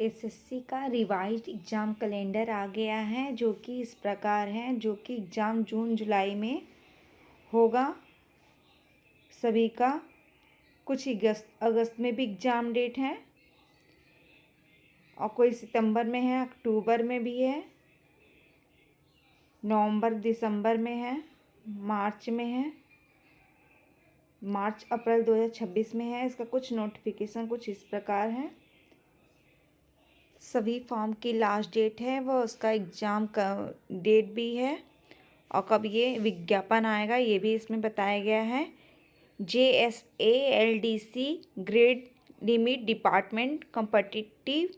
SSC का revised exam calendar आ गया है, जो कि इस प्रकार है। जो कि एग्ज़ाम जून जुलाई में होगा सभी का। कुछ अगस्त में भी एग्ज़ाम डेट है और कोई सितंबर में है, अक्टूबर में भी है, नवंबर दिसंबर में है, मार्च में है, मार्च अप्रैल 2026 में है। इसका कुछ नोटिफिकेशन कुछ इस प्रकार है। सभी फॉर्म की लास्ट डेट है, वह उसका एग्ज़ाम का डेट भी है और कब ये विज्ञापन आएगा ये भी इसमें बताया गया है। JSALDC grade limit department competitive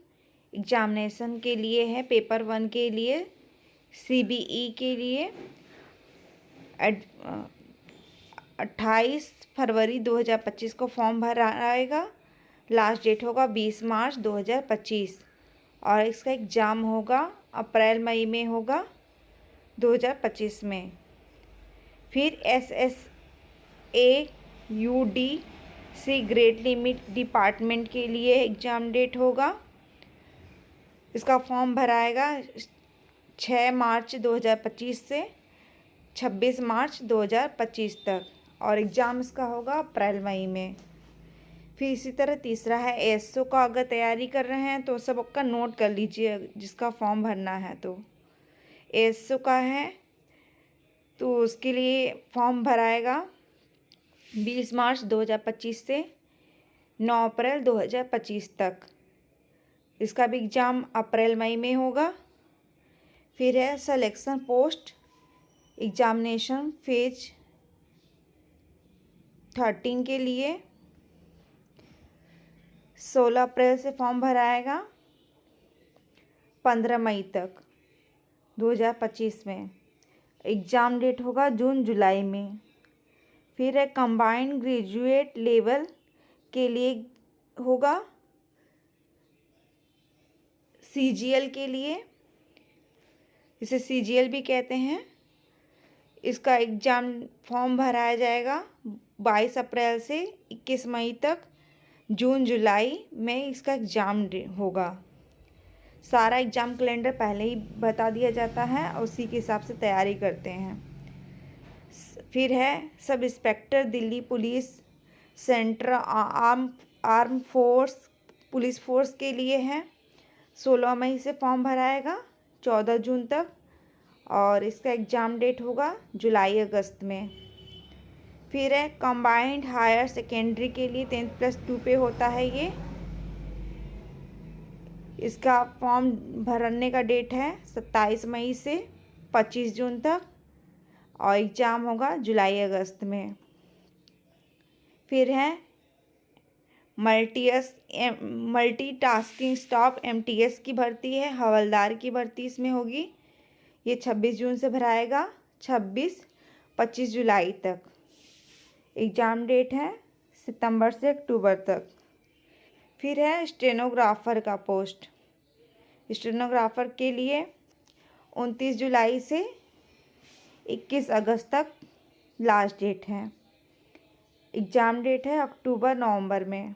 examination के लिए है। पेपर 1 के लिए, CBE के लिए 28 फरवरी 2025 को फॉर्म भरा आएगा। लास्ट डेट होगा 20 मार्च 2025 और इसका एग्ज़ाम होगा अप्रैल मई में होगा 2025 में। फिर SSAUDC ग्रेड लिमिट डिपार्टमेंट के लिए एग्ज़ाम डेट होगा। इसका फॉर्म भराएगा 6 मार्च 2025 से 26 मार्च 2025 तक और एग्ज़ाम इसका होगा अप्रैल मई में। फिर इसी तरह तीसरा है ASO का। अगर तैयारी कर रहे हैं तो सब आपका नोट कर लीजिए, जिसका फॉर्म भरना है तो ASO का है तो उसके लिए फॉर्म भराएगा 20 मार्च 2025 से 9 अप्रैल 2025 तक। इसका भी एग्ज़ाम अप्रैल मई में होगा। फिर है सिलेक्शन पोस्ट एग्जामिनेशन फेज 13 के लिए 16 अप्रैल से फॉर्म भराएगा 15 मई तक 2025 में। एग्ज़ाम डेट होगा जून जुलाई में। फिर है कंबाइंड ग्रेजुएट लेवल के लिए होगा CGL के लिए, इसे CGL भी कहते हैं। इसका एग्ज़ाम फॉर्म भराया जाएगा 22 अप्रैल से 21 मई तक। जून जुलाई में इसका एग्ज़ाम होगा। सारा एग्ज़ाम कैलेंडर पहले ही बता दिया जाता है और उसी के हिसाब से तैयारी करते हैं। फिर है sub inspector Delhi police central arm force police force के लिए है। 16 मई से फॉर्म भराएगा 14 जून तक और इसका एग्ज़ाम डेट होगा जुलाई अगस्त में। फिर है कंबाइंड हायर सेकेंडरी के लिए 10+2 पे होता है ये। इसका फॉर्म भरने का डेट है 27 मई से 25 जून तक और एग्ज़ाम होगा जुलाई अगस्त में। फिर है मल्टीटास्किंग स्टाफ MTS की भर्ती है, हवलदार की भर्ती इसमें होगी। ये 26 जून से भराएगा 25 जुलाई तक। एग्ज़ाम डेट है सितंबर से अक्टूबर तक। फिर है स्टेनोग्राफर का पोस्ट। स्टेनोग्राफर के लिए 29 जुलाई से 21 अगस्त तक लास्ट डेट है। एग्ज़ाम डेट है अक्टूबर नवंबर में।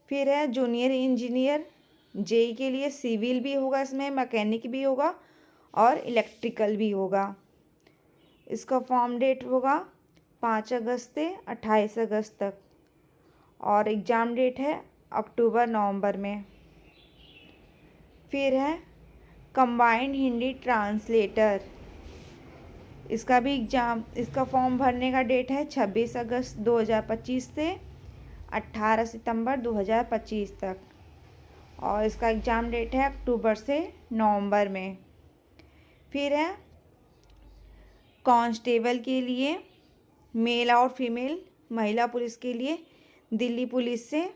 फिर है जूनियर इंजीनियर JEE के लिए सिविल भी होगा, इसमें मैकेनिक भी होगा और इलेक्ट्रिकल भी होगा। इसका फॉर्म डेट होगा 5 अगस्त से 28 अगस्त तक और एग्ज़ाम डेट है अक्टूबर नवंबर में। फिर है कंबाइंड हिंदी ट्रांसलेटर। इसका भी इसका फॉर्म भरने का डेट है 26 अगस्त 2025 से 18 सितंबर 2025 तक और इसका एग्ज़ाम डेट है अक्टूबर से नवंबर में। फिर है कांस्टेबल के लिए मेल और फीमेल महिला पुलिस के लिए दिल्ली पुलिस से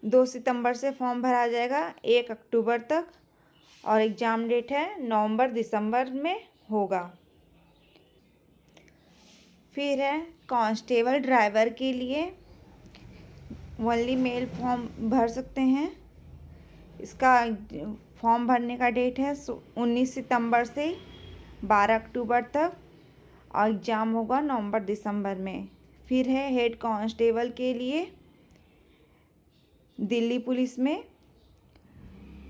2 सितंबर से फॉर्म भरा जाएगा 1 अक्टूबर तक और एग्ज़ाम डेट है नवंबर दिसंबर में होगा। फिर है कांस्टेबल ड्राइवर के लिए ओनली मेल फॉर्म भर सकते हैं। इसका फॉर्म भरने का डेट है 19 सितंबर से 12 अक्टूबर तक और एग्ज़ाम होगा नवंबर दिसंबर में। फिर है हेड कांस्टेबल के लिए दिल्ली पुलिस में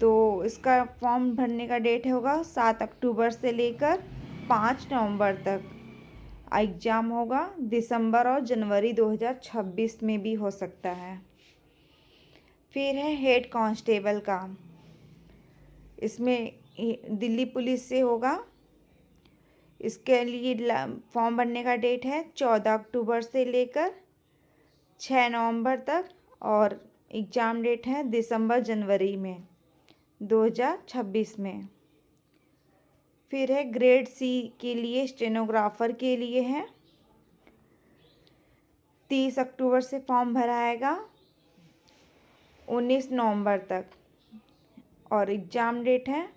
तो इसका फॉर्म भरने का डेट होगा 7 अक्टूबर से लेकर 5 नवंबर तक। एग्ज़ाम होगा दिसंबर और जनवरी 2026 में भी हो सकता है। फिर है हेड कांस्टेबल का, इसमें दिल्ली पुलिस से होगा। इसके लिए फॉर्म भरने का डेट है 14 अक्टूबर से लेकर 6 नवंबर तक और एग्ज़ाम डेट है दिसंबर जनवरी में 2026 में। फिर है ग्रेड सी के लिए स्टेनोग्राफर के लिए है 30 अक्टूबर से फॉर्म भराएगा 19 नवंबर तक और एग्ज़ाम डेट है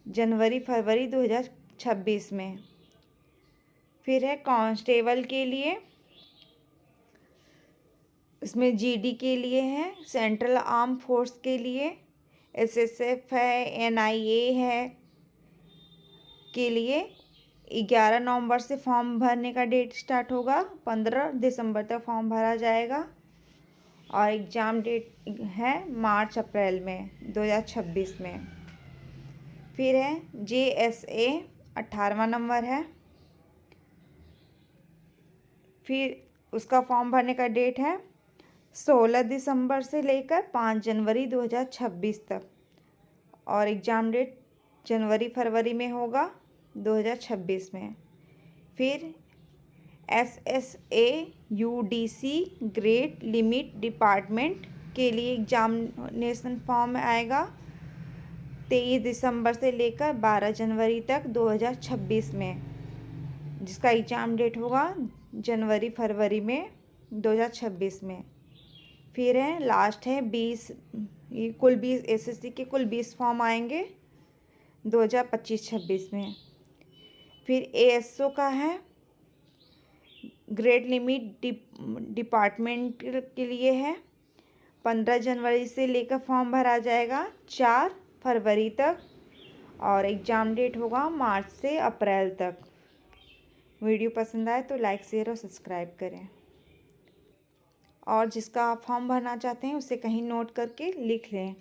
जनवरी फरवरी 2026 में। फिर है कांस्टेबल के लिए, इसमें जीडी के लिए है, सेंट्रल आर्म फोर्स के लिए, एसएसएफ है, एनआईए है के लिए 11 नवंबर से फॉर्म भरने का डेट स्टार्ट होगा, 15 दिसंबर तक फॉर्म भरा जाएगा और एग्ज़ाम डेट है मार्च अप्रैल में 2026 में। फिर है जेएसए 18वां नंबर है। फिर उसका फॉर्म भरने का डेट है 16 दिसंबर से लेकर 5 जनवरी 2026 तक और एग्ज़ाम डेट जनवरी फरवरी में होगा 2026 में। फिर SSA UDC grade limit department के लिए एग्जामिनेशन फॉर्म आएगा 23 दिसंबर से लेकर 12 जनवरी तक 2026 में, जिसका एग्ज़ाम डेट होगा जनवरी फरवरी में 2026 में। फिर है लास्ट है 20 कुल 20 एसएससी के कुल 20 फॉर्म आएंगे 2025-26 में। फिर एएसओ का है ग्रेड लिमिट डिपार्टमेंट के लिए है 15 जनवरी से लेकर फॉर्म भरा जाएगा 4 फरवरी तक और एग्ज़ाम डेट होगा मार्च से अप्रैल तक। वीडियो पसंद आए तो लाइक शेयर और सब्सक्राइब करें और जिसका आप फॉर्म भरना चाहते हैं उसे कहीं नोट करके लिख लें।